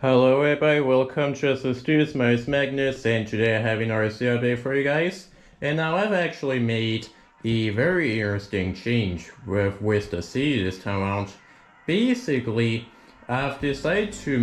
Hello everybody, welcome to the Studios. My name is Magnus, and today I have an RC update for you guys. And now I've actually made a very interesting change with the city this time around. Basically, I've decided to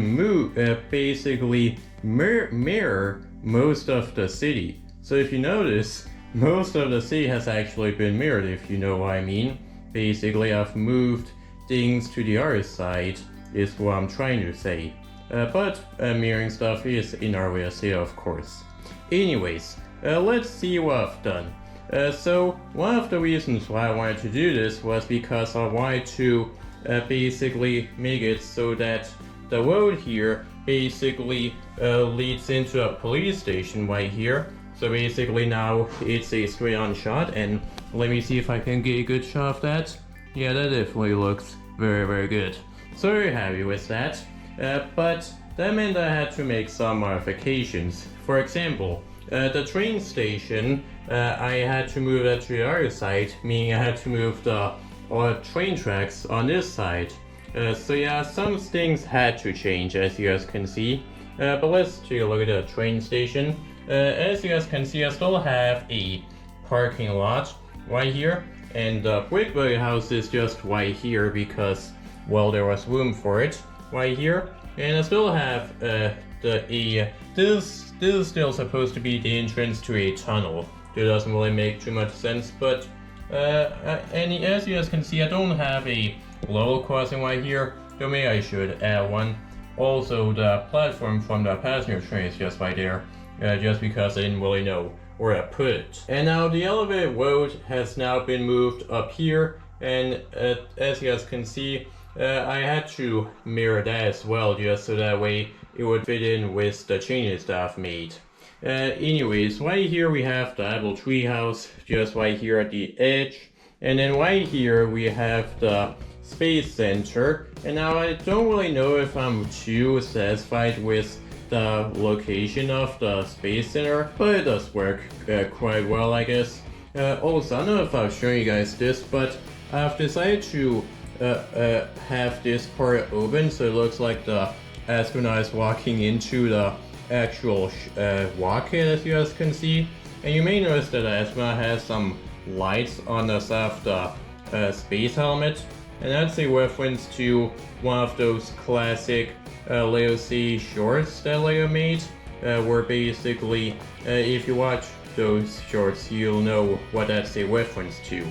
mirror most of the city. So if you notice, most of the city has actually been mirrored, if you know what I mean. Basically, I've moved things to the other side, is what I'm trying to say. But mirroring stuff is in our way of city, of course. Anyways, let's see what I've done. So one of the reasons why I wanted to do this was because I wanted to basically make it so that the road here basically leads into a police station right here. So basically now it's a straight on shot, and let me see if I can get a good shot of that. Yeah, that definitely looks very good. So very happy with that. But that meant I had to make some modifications. For example, the train station, I had to move that to the other side, meaning I had to move the train tracks on this side. So yeah, some things had to change, as you guys can see. But let's take a look at the train station. As you guys can see, I still have a parking lot right here, and the brick house is just right here because, well, there was room for it right here. And I still have this is still supposed to be the entrance to a tunnel. It doesn't really make too much sense, but and as you guys can see, I don't have a level crossing right here, so maybe I should add one. Also, the platform from the passenger train is just right there, just because I didn't really know where to put it. And now the elevated road has now been moved up here, and as you guys can see, I had to mirror that as well, just so that way it would fit in with the changes that I've made. Anyways, right here we have the apple tree house, just right here at the edge. And then right here we have the space center. And now I don't really know if I'm too satisfied with the location of the space center, but it does work quite well, I guess. Also, I don't know if I've shown you guys this, but I've decided to have this part open so it looks like the astronaut is walking into the actual rocket, as you guys can see. And you may notice that the astronaut has some lights on the side of the space helmet, and that's a reference to one of those classic Lego C shorts that Lego made, where basically if you watch those shorts you'll know what that's a reference to.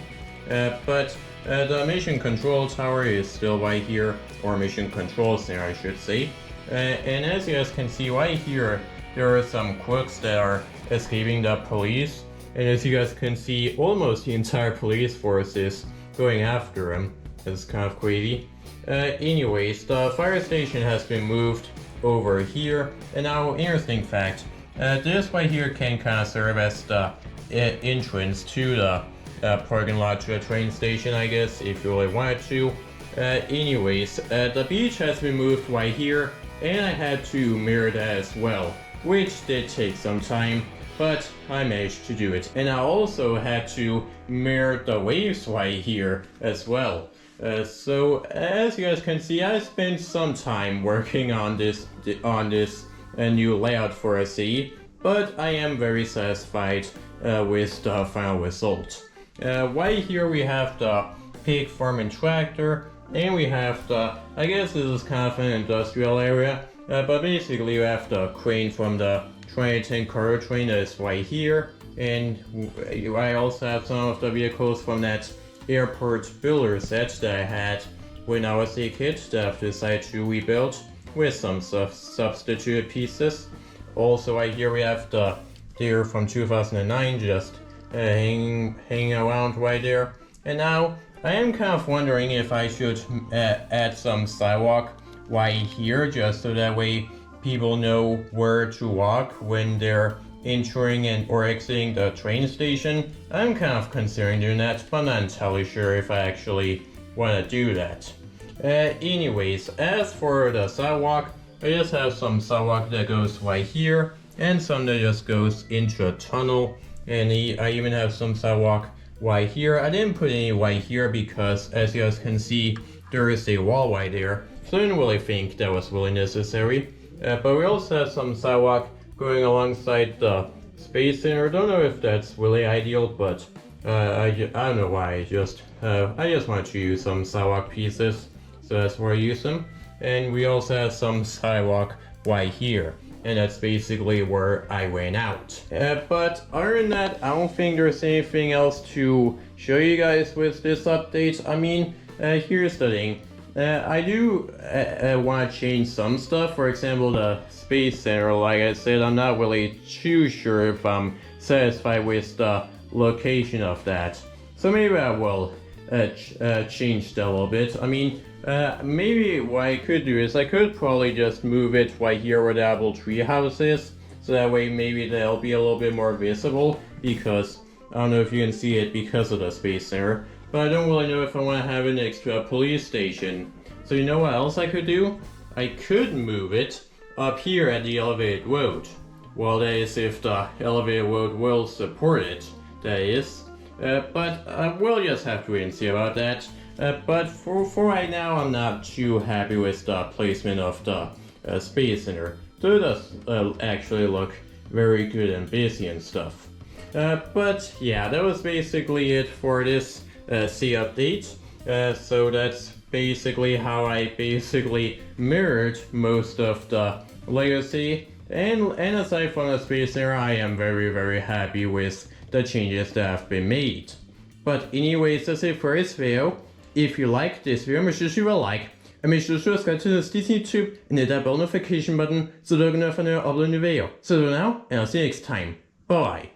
But the mission control tower is still right here, or mission control center I should say. And as you guys can see right here, there are some crooks that are escaping the police. And as you guys can see, almost the entire police force is going after him. It's kind of crazy. Anyways, the fire station has been moved over here. And now, interesting fact, this right here can kind of serve as the entrance to the parking lot to a train station, I guess, if you really wanted to. Anyways, the beach has been moved right here, and I had to mirror that as well, which did take some time, but I managed to do it. And I also had to mirror the waves right here as well. So as you guys can see, I spent some time working on this new layout for a city, but I am very satisfied with the final result. Right here we have the pig farm and tractor, and we have the, I guess this is kind of an industrial area, but basically you have the crane from the 2010 cargo train that is right here, and I also have some of the vehicles from that airport builder set that I had when I was a kid that I've decided to rebuild with some substituted pieces. Also right here we have the deer from 2009 just hanging around right there. And now I am kind of wondering if I should add some sidewalk right here, just so that way people know where to walk when they're entering or exiting the train station. I'm kind of considering doing that, but I'm not entirely sure if I actually want to do that. Anyways, as for the sidewalk, I just have some sidewalk that goes right here, and some that just goes into a tunnel, and I even have some sidewalk right here. I didn't put any right here because, as you guys can see, there is a wall right there, so I didn't really think that was really necessary. But we also have some sidewalk going alongside the Space Center. I don't know if that's really ideal, but I don't know why. I just wanted to use some sidewalk pieces, so that's where I use them. And we also have some sidewalk right here, and that's basically where I went out. But other than that, I don't think there's anything else to show you guys with this update. I mean, here's the thing. I do want to change some stuff. For example, the Space Center, like I said, I'm not really too sure if I'm satisfied with the location of that. So maybe I will change that a little bit. I mean, maybe what I could do is I could probably just move it right here where the apple tree house is. So that way maybe they'll be a little bit more visible, because I don't know if you can see it because of the Space Center. But I don't really know if I want to have it next to a police station. So you know what else I could do? I could move it up here at the elevated road. Well, that is if the elevated road will support it, that is. But we'll just have to wait and see about that. But for right now, I'm not too happy with the placement of the Space Center. So it does actually look very good and busy and stuff. But yeah, that was basically it for this C update. So that's basically how I basically mirrored most of the legacy. And aside from the Space Center, I am very happy with the changes that have been made. But anyways, that's it for this video. If you like this video, make sure to leave a like. And make sure to subscribe to this YouTube and hit that bell notification button so that you can never upload a new video. So for now, and I'll see you next time. Bye.